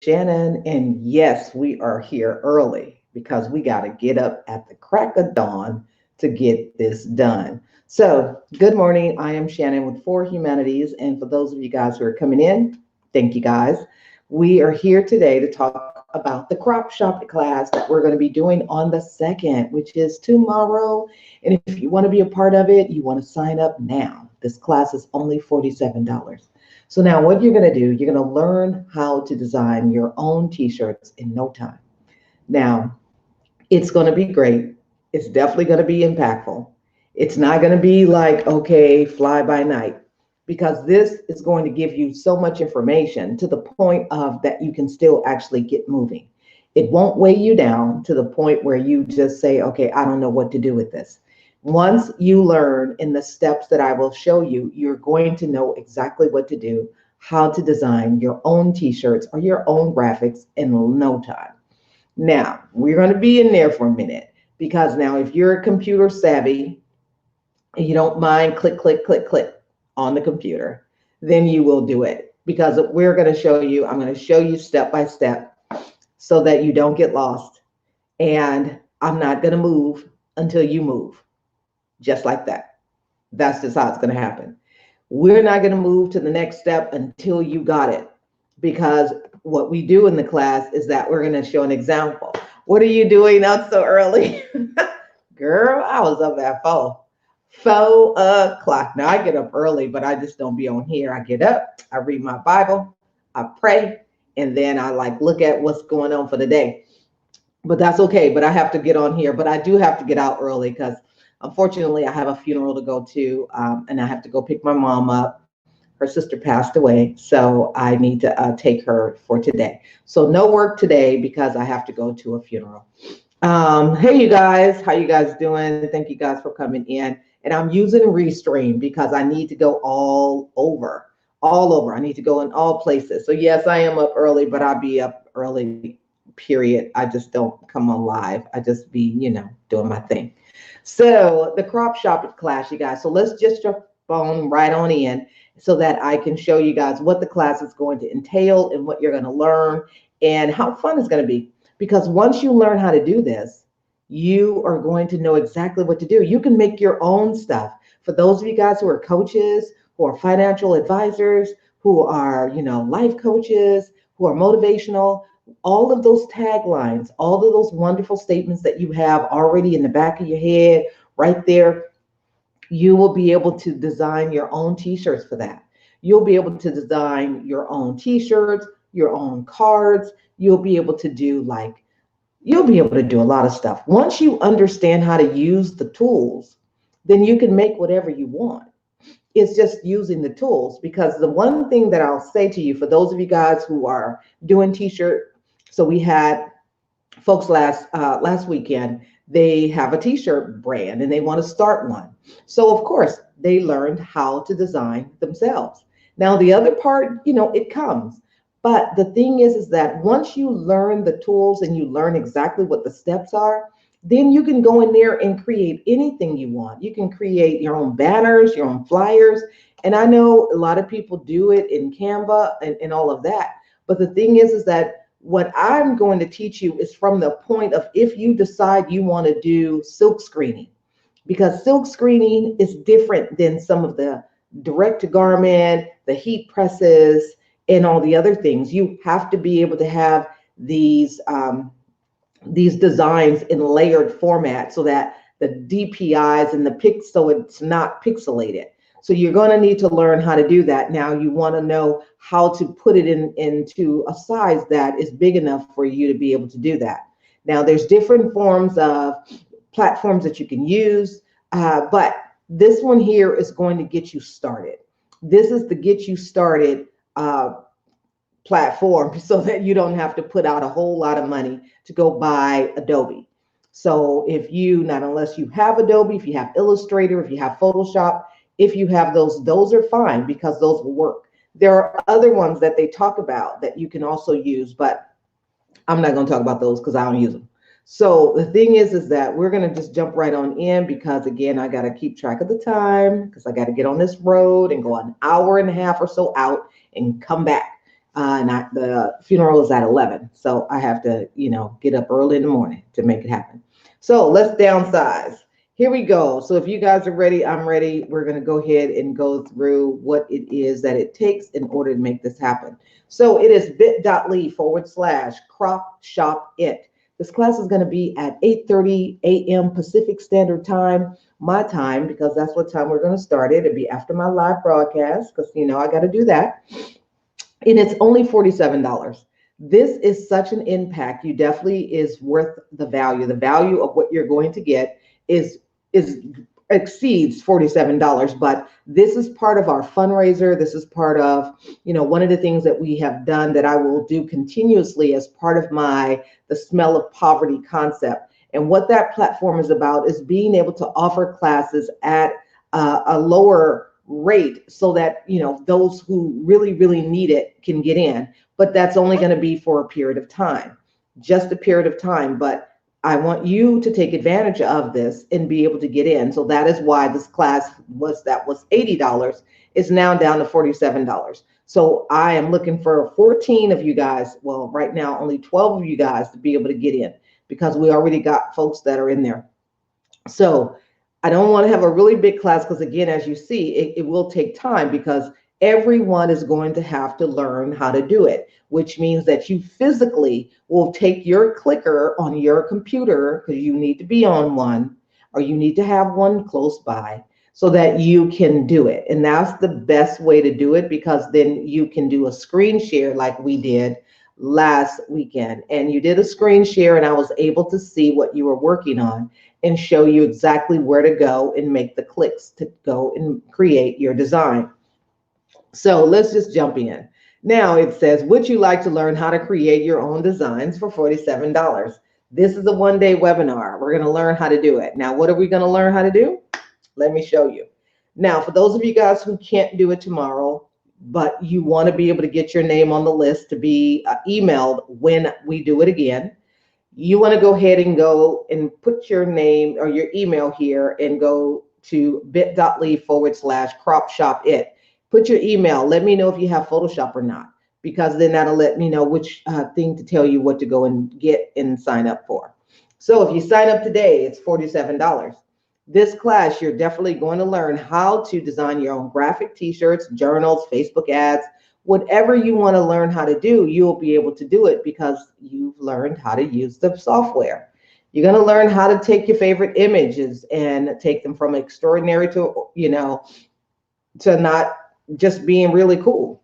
Shannon, and yes, we are here early because we got to get up at the crack of dawn to get this done. So, good morning. I am Shannon with For Humanities, and for those of you guys who are coming in, thank you guys. We are here today to talk about the Cropshopit class that we're going to be doing on the 2nd, which is tomorrow. And if you want to be a part of it, you want to sign up now. This class is only $47. So now what you're going to do, you're going to learn how to design your own t-shirts in no time. Now, it's going to be great. It's definitely going to be impactful. It's not going to be like, okay, fly by night, because this is going to give you so much information to the point of that you can still actually get moving. It won't weigh you down to the point where you just say, okay, I don't know what to do with this. Once you learn in the steps that I will show you, you're going to know exactly what to do, how to design your own t-shirts or your own graphics in no time. Now, we're going to be in there for a minute because now if you're computer savvy and you don't mind click, click, click, click on the computer, then you will do it because we're going to show you, I'm going to show you step by step so that you don't get lost. And I'm not going to move until you move, just like that. That's just how it's going to happen. We're not going to move to the next step until you got it, because what we do in the class is that we're going to show an example. What are you doing up so early? Girl, I was up at 4 o'clock. Now I get up early, but I just don't be on here. I get up, I read my Bible, I pray, and then I like look at what's going on for the day. But that's okay. But I have to get on here. But I do have to get out early because unfortunately I have a funeral to go to, and I have to go pick my mom up. Her sister passed away, so I need to take her for today. So no work today because I have to go to a funeral. Hey, you guys, how you guys doing? Thank you guys for coming in. And I'm using Restream because I need to go all over, all over. I need to go in all places. So yes, I am up early, but I'll be up early, period. I just don't come on live. I just be, doing my thing. So the crop shopping class, you guys. So let's just jump on right on in so that I can show you guys what the class is going to entail and what you're going to learn and how fun it's going to be. Because once you learn how to do this, you are going to know exactly what to do. You can make your own stuff. For those of you guys who are coaches, who are financial advisors, who are, life coaches, who are motivational, all of those taglines, all of those wonderful statements that you have already in the back of your head, right there, you will be able to design your own t-shirts for that. You'll be able to design your own t-shirts, your own cards. You'll be able to do a lot of stuff. Once you understand how to use the tools, then you can make whatever you want. It's just using the tools, because the one thing that I'll say to you, for those of you guys who are doing t-shirt, so we had folks last weekend, they have a t-shirt brand and they want to start one. So of course they learned how to design themselves. Now the other part, it comes. But the thing is that once you learn the tools and you learn exactly what the steps are, then you can go in there and create anything you want. You can create your own banners, your own flyers. And I know a lot of people do it in Canva and all of that. But the thing is that what I'm going to teach you is from the point of if you decide you want to do silk screening, because silk screening is different than some of the direct to garment, the heat presses, and all the other things. You have to be able to have these designs in layered format so that the DPIs and so it's not pixelated. So you're going to need to learn how to do that. Now you want to know how to put it into a size that is big enough for you to be able to do that. Now there's different forms of platforms that you can use, but this one here is going to get you started. This is the get you started platform so that you don't have to put out a whole lot of money to go buy Adobe. So unless you have Adobe, if you have Illustrator, if you have Photoshop, if you have those are fine because those will work. There are other ones that they talk about that you can also use, but I'm not going to talk about those because I don't use them. So the thing is that we're going to just jump right on in because, again, I got to keep track of the time because I got to get on this road and go an hour and a half or so out and come back. The funeral is at 11. So I have to, get up early in the morning to make it happen. So let's downsize. Here we go. So if you guys are ready, I'm ready. We're going to go ahead and go through what it is that it takes in order to make this happen. So it is bit.ly/Cropshopit. This class is going to be at 8:30 a.m. Pacific Standard Time, my time, because that's what time we're going to start it. It'll be after my live broadcast because, I got to do that. And it's only $47. This is such an impact. You definitely is worth the value. The value of what you're going to get is exceeds $47. But this is part of our fundraiser. This is part of, one of the things that we have done that I will do continuously as part of the smell of poverty concept. And what that platform is about is being able to offer classes at a lower rate so that those who really need it can get in, but that's only going to be for a period of time, just a period of time. But I want you to take advantage of this and be able to get in. So that is why this class was $80 is now down to $47. So I am looking for 14 of you guys, well, right now only 12 of you guys, to be able to get in because we already got folks that are in there. So I don't want to have a really big class because, again, as you see, it will take time because everyone is going to have to learn how to do it, which means that you physically will take your clicker on your computer, because you need to be on one or you need to have one close by so that you can do it. And that's the best way to do it, because then you can do a screen share like we did last weekend. And you did a screen share and I was able to see what you were working on and show you exactly where to go and make the clicks to go and create your design. So let's just jump in. Now it says, would you like to learn how to create your own designs for $47? This is a one-day webinar. We're going to learn how to do it. Now, what are we going to learn how to do? Let me show you. Now, for those of you guys who can't do it tomorrow, but you want to be able to get your name on the list to be emailed when we do it again, you want to go ahead and go and put your name or your email here and go to bit.ly/Cropshopit. Put your email. Let me know if you have Photoshop or not, because then that'll let me know which thing to tell you what to go and get and sign up for. So if you sign up today, it's $47. This class, you're definitely going to learn how to design your own graphic t-shirts, journals, Facebook ads, whatever you want to learn how to do, you'll be able to do it because you've learned how to use the software. You're going to learn how to take your favorite images and take them from extraordinary to, to not just being really cool.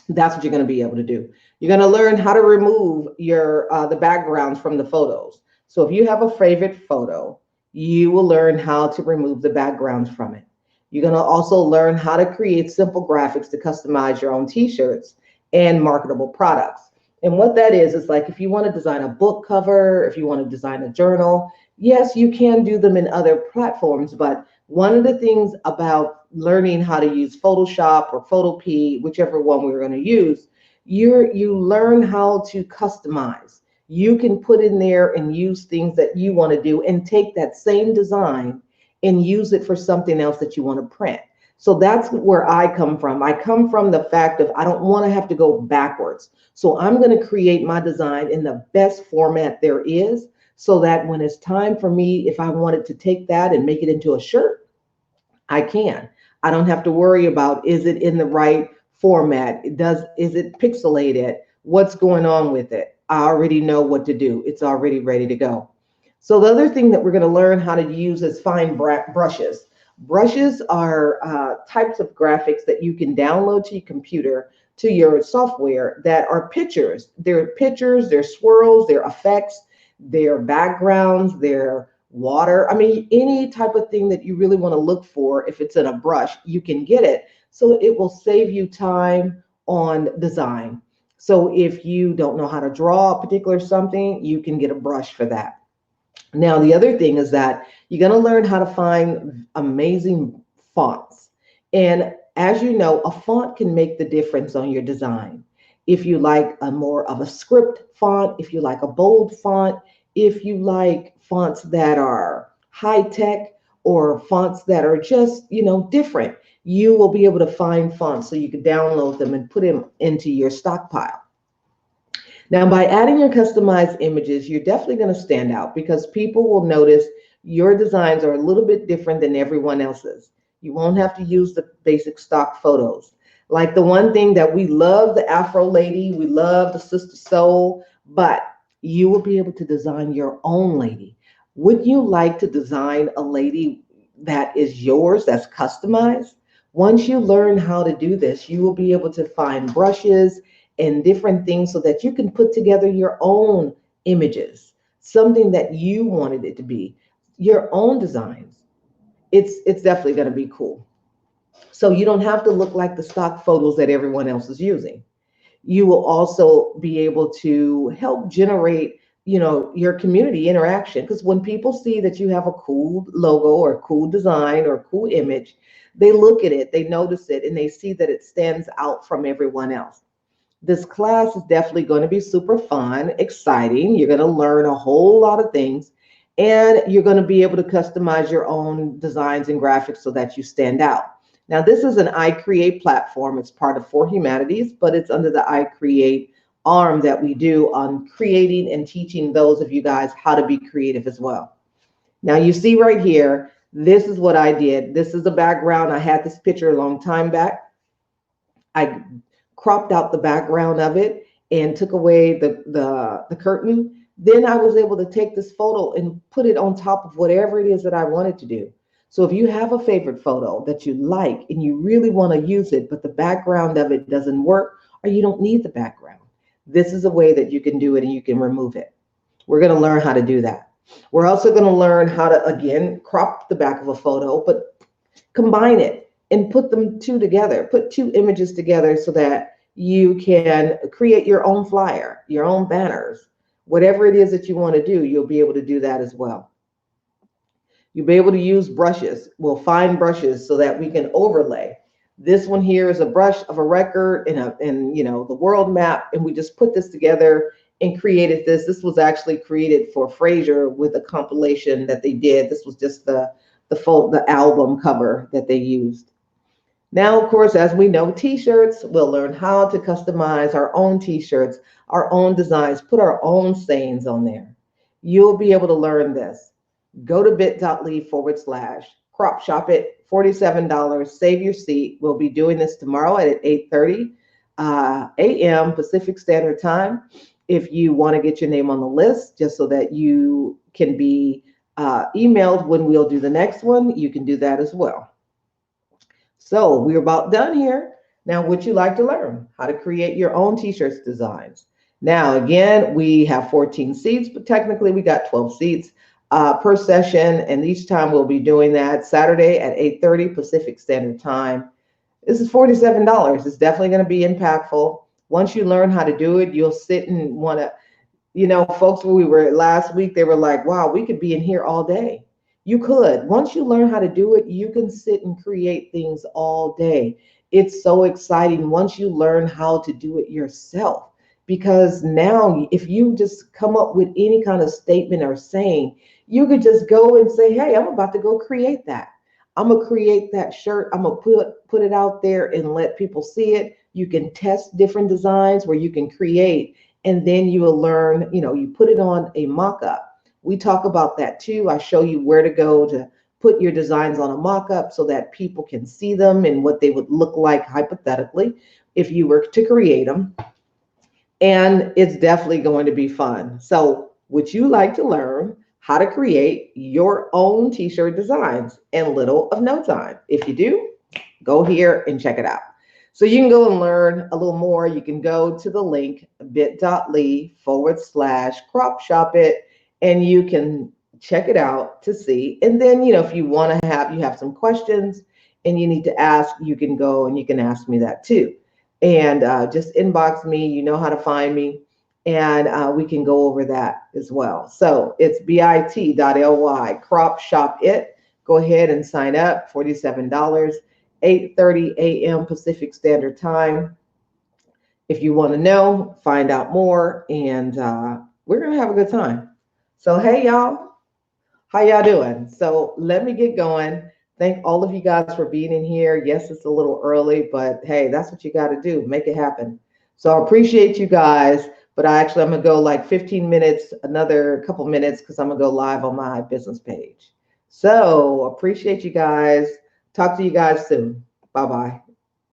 That's what you're going to be able to do. You're going to learn how to remove the backgrounds from the photos. So if you have a favorite photo, you will learn how to remove the backgrounds from it. You're going to also learn how to create simple graphics to customize your own t-shirts and marketable products. And what that is like if you want to design a book cover, if you want to design a journal, yes, you can do them in other platforms. But one of the things about learning how to use Photoshop or Photopea, whichever one we're going to use, you learn how to customize. You can put in there and use things that you want to do and take that same design and use it for something else that you want to print. So that's where I come from. I come from the fact of I don't want to have to go backwards. So I'm going to create my design in the best format there is so that when it's time for me, if I wanted to take that and make it into a shirt, I can. I don't have to worry about, is it in the right format? Is it pixelated? What's going on with it? I already know what to do. It's already ready to go. So the other thing that we're going to learn how to use is fine brushes. Brushes are types of graphics that you can download to your computer, to your software, that are pictures. They're pictures, they're swirls, they're effects, they're backgrounds, they're water. I mean, any type of thing that you really want to look for, if it's in a brush, you can get it. So it will save you time on design. So if you don't know how to draw a particular something, you can get a brush for that. Now, the other thing is that you're going to learn how to find amazing fonts. And as you know, a font can make the difference on your design. If you like a more of a script font, if you like a bold font, if you like fonts that are high tech or fonts that are just, different, You will be able to find fonts so you can download them and put them into your stockpile. Now, by adding your customized images, you're definitely going to stand out because people will notice your designs are a little bit different than everyone else's. You won't have to use the basic stock photos. Like the one thing that we love the Afro lady, we love the Sister Soul, but you will be able to design your own lady. Would you like to design a lady that is yours, that's customized? Once you learn how to do this, you will be able to find brushes and different things so that you can put together your own images, something that you wanted it to be, your own designs. It's definitely going to be cool. So you don't have to look like the stock photos that everyone else is using. You will also be able to help generate, your community interaction, because when people see that you have a cool logo or a cool design or a cool image, they look at it, they notice it, and they see that it stands out from everyone else. This class is definitely going to be super fun, exciting. You're going to learn a whole lot of things, and you're going to be able to customize your own designs and graphics so that you stand out. Now, this is an iCreate platform. It's part of For Humanities, but it's under the iCreate arm that we do on creating and teaching those of you guys how to be creative as well. Now, you see right here, this is what I did. This is the background. I had this picture a long time back. I cropped out the background of it and took away the curtain. Then I was able to take this photo and put it on top of whatever it is that I wanted to do. So if you have a favorite photo that you like and you really want to use it, but the background of it doesn't work or you don't need the background, this is a way that you can do it and you can remove it. We're going to learn how to do that. We're also going to learn how to, again, crop the back of a photo, but combine it and put them two together, put two images together so that you can create your own flyer, your own banners, whatever it is that you want to do, you'll be able to do that as well. You'll be able to use brushes. We'll find brushes so that we can overlay. This one here is a brush of a record and the world map, and we just put this together and created this. This was actually created for Frasier with a compilation that they did. This was just the album cover that they used. Now, of course, as we know, t-shirts, we'll learn how to customize our own t-shirts, our own designs, put our own sayings on there. You'll be able to learn this. Go to bit.ly/Cropshopit, $47, save your seat. We'll be doing this tomorrow at 8:30 a.m. Pacific Standard Time. If you want to get your name on the list, just so that you can be emailed when we'll do the next one, you can do that as well. So we're about done here. Now, would you like to learn how to create your own t-shirts designs? Now, again, we have 14 seats, but technically we got 12 seats per session. And each time we'll be doing that Saturday at 8:30 Pacific Standard Time. This is $47. It's definitely going to be impactful. Once you learn how to do it, you'll sit and want to, folks, when we were last week, they were like, wow, we could be in here all day. You could. Once you learn how to do it, you can sit and create things all day. It's so exciting once you learn how to do it yourself. Because now, if you just come up with any kind of statement or saying, you could just go and say, hey, I'm about to go create that. I'm going to create that shirt. I'm going to put it out there and let people see it. You can test different designs where you can create, and then you will learn, you put it on a mock-up. We talk about that too. I show you where to go to put your designs on a mock-up so that people can see them and what they would look like hypothetically if you were to create them. And it's definitely going to be fun. So would you like to learn how to create your own t-shirt designs in little of no time? If you do, go here and check it out. So you can go and learn a little more. You can go to the link bit.ly/Cropshopit, and you can check it out to see. And then, if you want to have some questions and you need to ask, you can go and you can ask me that too. And just inbox me, you know how to find me, and we can go over that as well. So it's bit.ly, Cropshopit. Go ahead and sign up, $47, 8:30 a.m. Pacific Standard Time. If you want to know, find out more, and we're going to have a good time. So, hey, y'all, how y'all doing? So let me get going. Thank all of you guys for being in here. Yes, it's a little early, but hey, that's what you got to do. Make it happen. So I appreciate you guys. But I'm gonna go like 15 minutes, another couple minutes, because I'm gonna go live on my business page. So appreciate you guys. Talk to you guys soon. Bye bye.